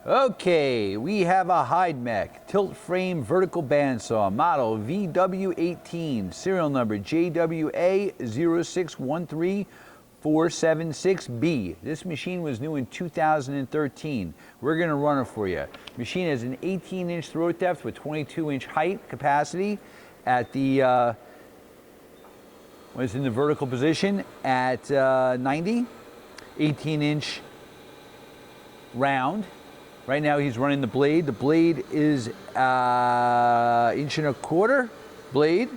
Okay, we have a Hyd-Mech tilt frame vertical bandsaw model VW18, serial number JWA0613476B. This machine was new in 2013. We're going to run it for you. Machine has an 18-inch throat depth with 22-inch height capacity at the when it's in the vertical position at 90, 18-inch round. Right now he's running the blade. The blade is 1.25 inch blade.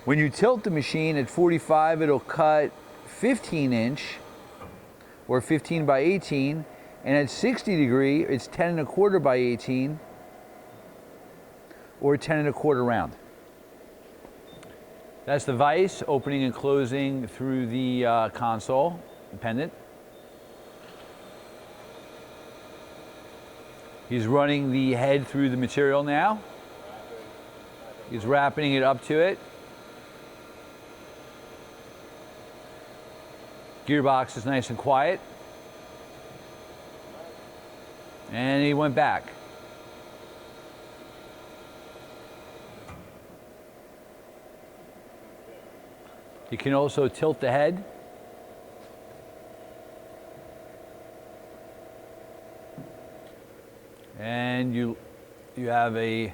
When you tilt the machine at 45, it'll cut 15-inch or 15 by 18, and at 60 degree, it's 10.25 by 18 or 10.25 round. That's the vise opening and closing through the console pendant. He's running the head through the material now. He's wrapping it up to it. Gearbox is nice and quiet. And he went back. You can also tilt the head. And you have a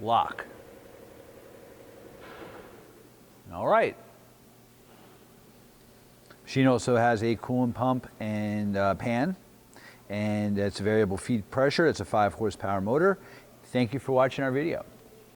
lock. All right. Machine also has a coolant pump and pan, and it's a variable feed pressure. It's a 5 horsepower motor. Thank you for watching our video.